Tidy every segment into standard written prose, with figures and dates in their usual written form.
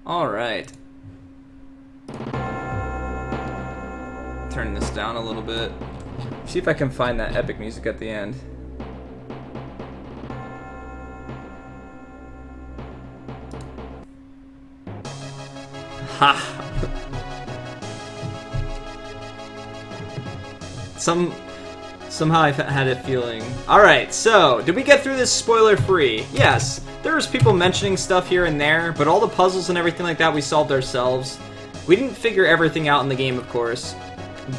Alright. Turn this down a little bit. See if I can find that epic music at the end. Ha! Somehow I had a feeling. Alright, so, did we get through this spoiler-free? Yes. There was people mentioning stuff here and there, but all the puzzles and everything like that we solved ourselves. We didn't figure everything out in the game, of course,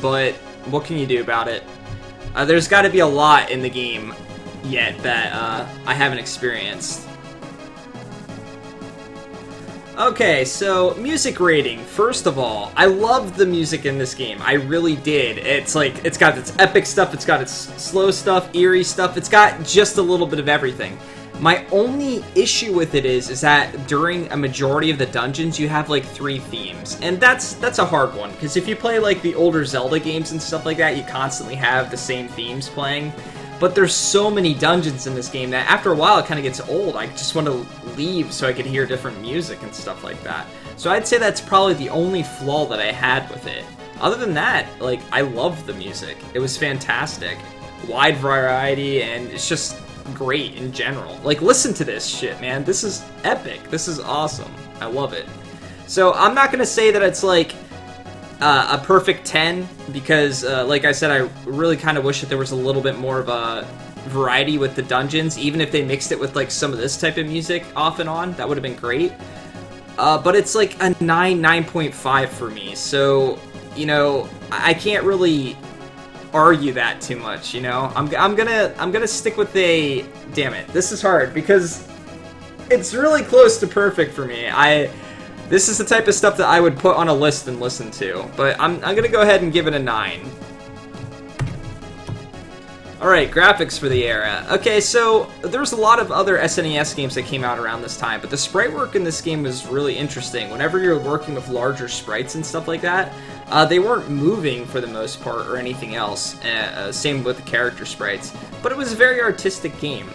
but what can you do about it? There's got to be a lot in the game yet that I haven't experienced. Okay, so music rating. First of all, I loved the music in this game. I really did. It's like, it's got its epic stuff, it's got its slow stuff, eerie stuff, it's got just a little bit of everything. My only issue with it is that during a majority of the dungeons, you have like 3 themes. And that's a hard one, because if you play like the older Zelda games and stuff like that, you constantly have the same themes playing. But there's so many dungeons in this game that after a while it kind of gets old. I just want to leave so I could hear different music and stuff like that. So I'd say that's probably the only flaw that I had with it. Other than that, like, I loved the music. It was fantastic. Wide variety, and it's just great in general. Like, listen to this shit, man. This is epic. This is awesome. I love it. So I'm not going to say that it's like a perfect 10, because like I said, I really kind of wish that there was a little bit more of a variety with the dungeons, even if they mixed it with like some of this type of music off and on. That would have been great. But it's like a 9.5 for me, so, you know, I can't really argue that too much, you know? I'm gonna stick with a... Damn it, this is hard, because it's really close to perfect for me. This is the type of stuff that I would put on a list and listen to, but I'm gonna go ahead and give it a 9. Alright, graphics for the era. Okay, so there's a lot of other SNES games that came out around this time, but the sprite work in this game was really interesting. Whenever you're working with larger sprites and stuff like that, they weren't moving for the most part or anything else. Same with the character sprites. But it was a very artistic game.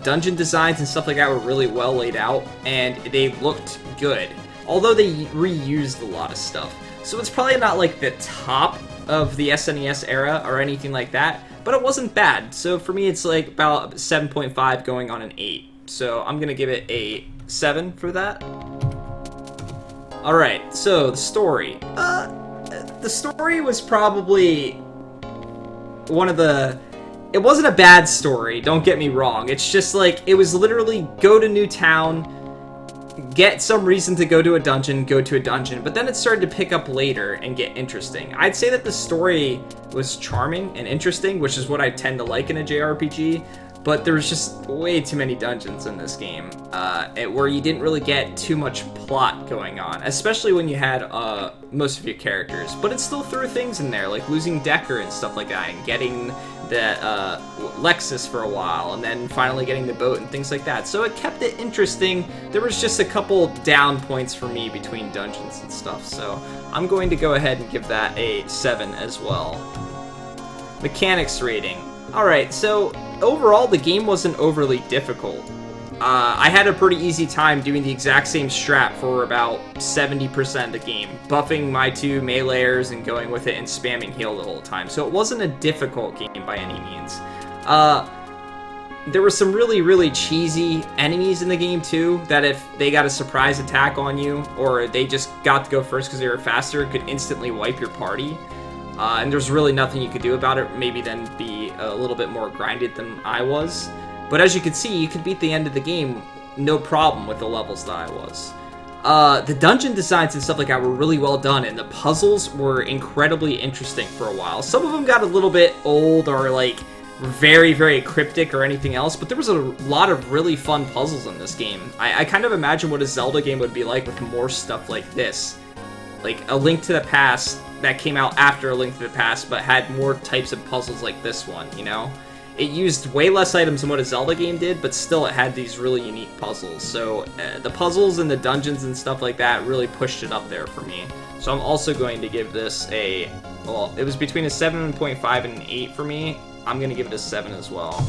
Dungeon designs and stuff like that were really well laid out, and they looked good. Although they reused a lot of stuff. So it's probably not like the top of the SNES era or anything like that, but it wasn't bad. So for me, it's like about 7.5 going on an 8. So I'm gonna give it a 7 for that. Alright, so the story. The story was probably one of the... It wasn't a bad story, don't get me wrong. It's just like, it was literally go to new town, get some reason to go to a dungeon, but then it started to pick up later and get interesting. I'd say that the story was charming and interesting, which is what I tend to like in a JRPG, but there was just way too many dungeons in this game, where you didn't really get too much plot going on, especially when you had most of your characters. But it still threw things in there, like losing Decker and stuff like that, and getting the Lexus for a while, and then finally getting the boat and things like that. So it kept it interesting. There was just a couple down points for me between dungeons and stuff, so I'm going to go ahead and give that a 7 as well. Mechanics rating. Alright, so overall the game wasn't overly difficult. I had a pretty easy time doing the exact same strat for about 70% of the game, buffing my 2 meleeers and going with it and spamming heal the whole time. So it wasn't a difficult game by any means. There were some really, really cheesy enemies in the game too, that if they got a surprise attack on you, or they just got to go first because they were faster, could instantly wipe your party. And there's really nothing you could do about it, maybe then be a little bit more grinded than I was. But as you can see, you could beat the end of the game no problem with the levels that I was. The dungeon designs and stuff like that were really well done, and the puzzles were incredibly interesting for a while. Some of them got a little bit old or like very, very cryptic or anything else, but there was a lot of really fun puzzles in this game. I kind of imagine what a Zelda game would be like with more stuff like this. Like A Link to the Past that came out after A Link to the Past, but had more types of puzzles like this one, you know? It used way less items than what a Zelda game did, but still it had these really unique puzzles. So the puzzles and the dungeons and stuff like that really pushed it up there for me. So I'm also going to give this a... Well, it was between a 7.5 and an 8 for me. I'm going to give it a 7 as well.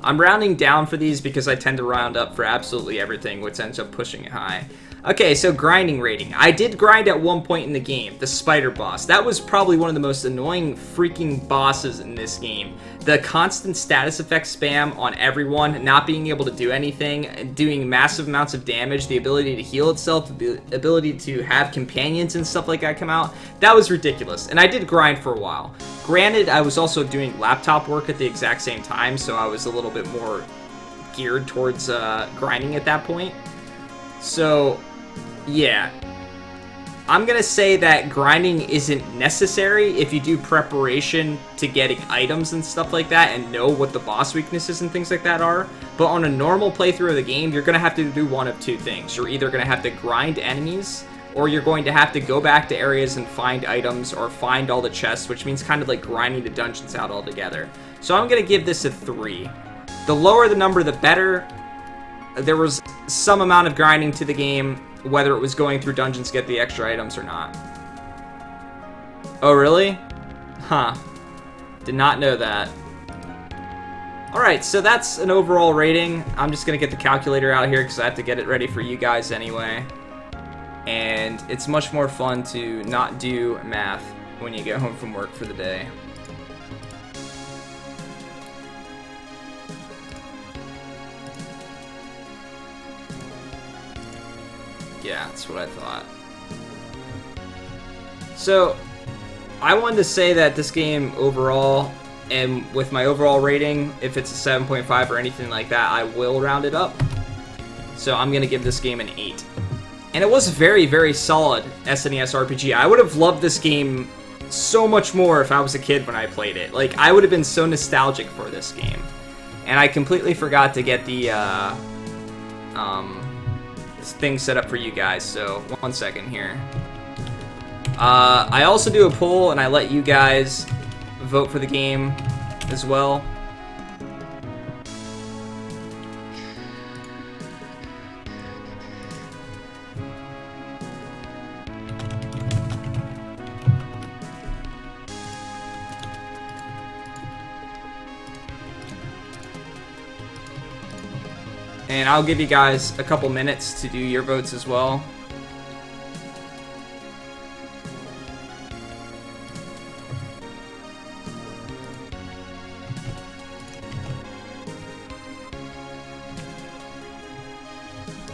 I'm rounding down for these because I tend to round up for absolutely everything, which ends up pushing it high. Okay, so grinding rating. I did grind at one point in the game, the spider boss. That was probably one of the most annoying freaking bosses in this game. The constant status effect spam on everyone, not being able to do anything, doing massive amounts of damage, the ability to heal itself, the ability to have companions and stuff like that come out. That was ridiculous, and I did grind for a while. Granted, I was also doing laptop work at the exact same time, so I was a little bit more geared towards grinding at that point. So, yeah. I'm gonna say that grinding isn't necessary if you do preparation to getting items and stuff like that and know what the boss weaknesses and things like that are. But on a normal playthrough of the game, you're gonna have to do one of two things. You're either gonna have to grind enemies, or you're going to have to go back to areas and find items or find all the chests, which means kind of like grinding the dungeons out altogether. So I'm gonna give this a 3. The lower the number, the better. There was some amount of grinding to the game, whether it was going through dungeons to get the extra items or not. Oh, really? Huh. Did not know that. Alright, so that's an overall rating. I'm just going to get the calculator out here because I have to get it ready for you guys anyway. And it's much more fun to not do math when you get home from work for the day. Yeah, that's what I thought. So, I wanted to say that this game overall, and with my overall rating, if it's a 7.5 or anything like that, I will round it up. So I'm going to give this game an 8. And it was very, very solid SNES RPG. I would have loved this game so much more if I was a kid when I played it. Like, I would have been so nostalgic for this game. And I completely forgot to get the, thing set up for you guys, so 1 second here. I also do a poll and I let you guys vote for the game as well. And I'll give you guys a couple minutes to do your votes as well.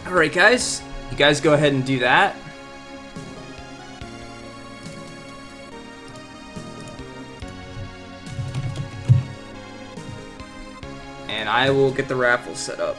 Alright guys, you guys go ahead and do that. And I will get the raffle set up.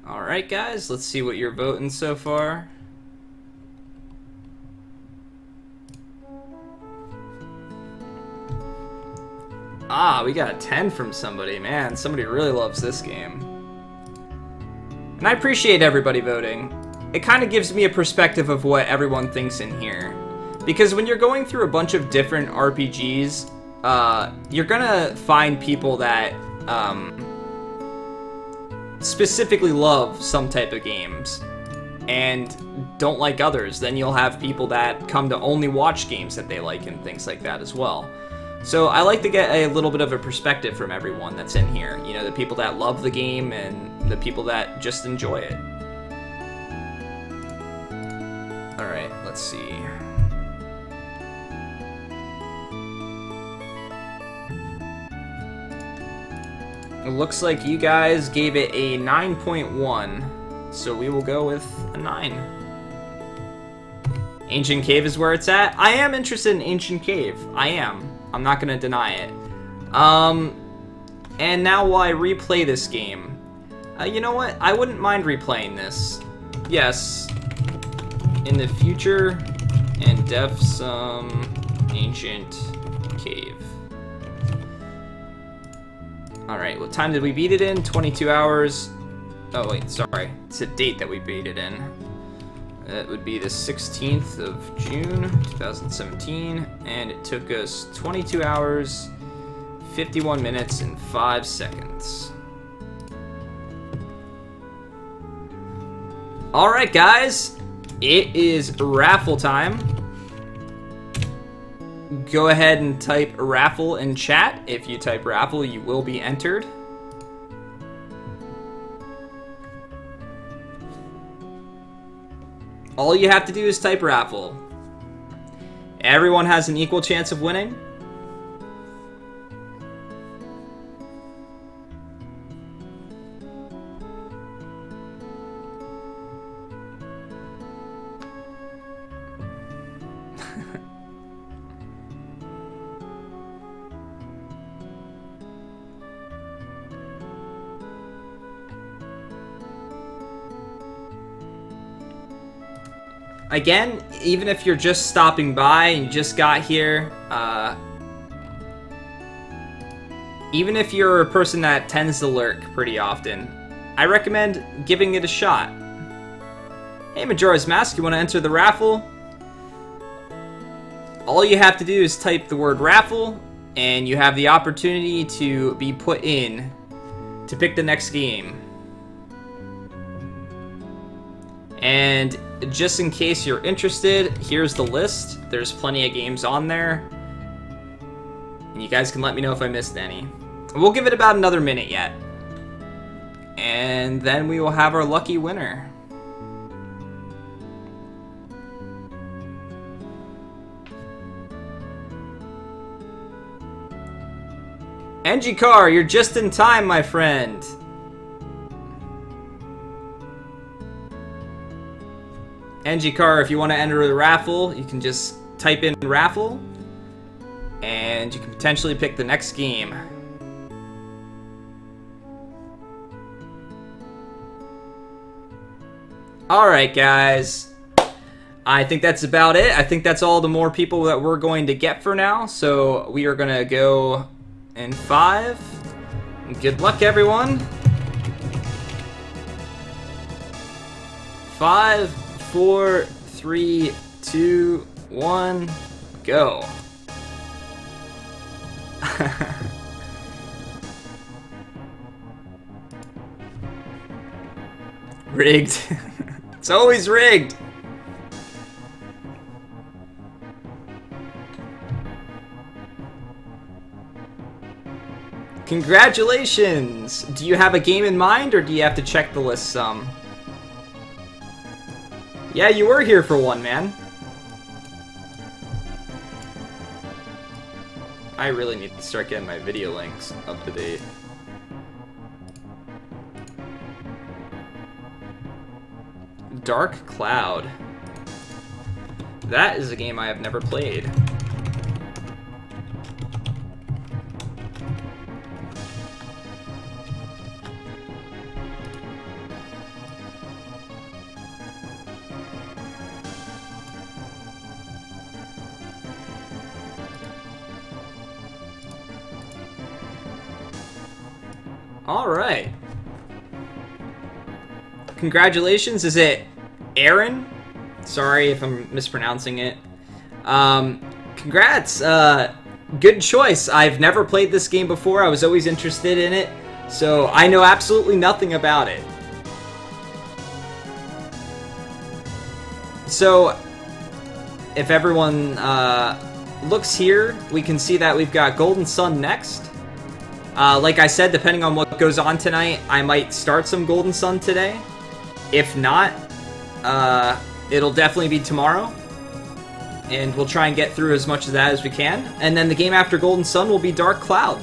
Alright guys, let's see what you're voting so far. Ah, we got a 10 from somebody. Man, somebody really loves this game. And I appreciate everybody voting. It kind of gives me a perspective of what everyone thinks in here. Because when you're going through a bunch of different RPGs, you're gonna find people that specifically love some type of games and don't like others. Then you'll have people that come to only watch games that they like and things like that as well. So I like to get a little bit of a perspective from everyone that's in here. You know, the people that love the game and the people that just enjoy it. Alright, let's see. It looks like you guys gave it a 9.1, so we will go with a 9. Ancient Cave is where it's at. I am interested in Ancient Cave. I am. I'm not gonna deny it. And now while I replay this game, you know what? I wouldn't mind replaying this. Yes, in the future, And def some ancient cave. Alright, what time did we beat it in? 22 hours. Oh wait, sorry. It's a date that we beat it in. That would be the 16th of June, 2017. And it took us 22 hours, 51 minutes, and 5 seconds. Alright guys, it is raffle time. Go ahead and type raffle in chat. If you type raffle, you will be entered. All you have to do is type raffle. Everyone has an equal chance of winning. Again, even if you're just stopping by and you just got here, even if you're a person that tends to lurk pretty often, I recommend giving it a shot. Hey, Majora's Mask, you want to enter the raffle? All you have to do is type the word raffle, and you have the opportunity to be put in to pick the next game. And just in case you're interested, here's the list. There's plenty of games on there. And you guys can let me know if I missed any. We'll give it about another minute yet. And then we will have our lucky winner. NG Car, you're just in time, my friend. NG Car, if you want to enter the raffle, you can just type in raffle, and you can potentially pick the next game. Alright guys, I think that's about it. I think that's all the more people that we're going to get for now, so we are going to go in 5. Good luck everyone. 5, 4, 3, 2, 1, go. Rigged. It's always rigged. Congratulations! Do you have a game in mind, or do you have to check the list some? Yeah, you were here for one, man. I really need to start getting my video links up to date. Dark Cloud. That is a game I have never played. Alright. Congratulations, is it Aaron? Sorry if I'm mispronouncing it. Congrats, good choice. I've never played this game before, I was always interested in it, so I know absolutely nothing about it. So, if everyone looks here, we can see that we've got Golden Sun next. Like I said, depending on what goes on tonight, I might start some Golden Sun today. If not, it'll definitely be tomorrow. And we'll try and get through as much of that as we can. And then the game after Golden Sun will be Dark Cloud.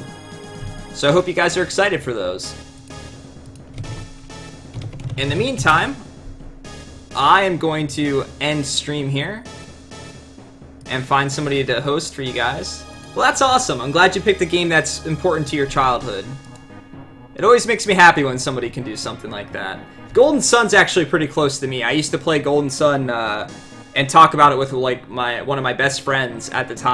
So I hope you guys are excited for those. In the meantime, I am going to end stream here and find somebody to host for you guys. Well, that's awesome. I'm glad you picked a game that's important to your childhood. It always makes me happy when somebody can do something like that. Golden Sun's actually pretty close to me. I used to play Golden Sun and talk about it with like one of my best friends at the time.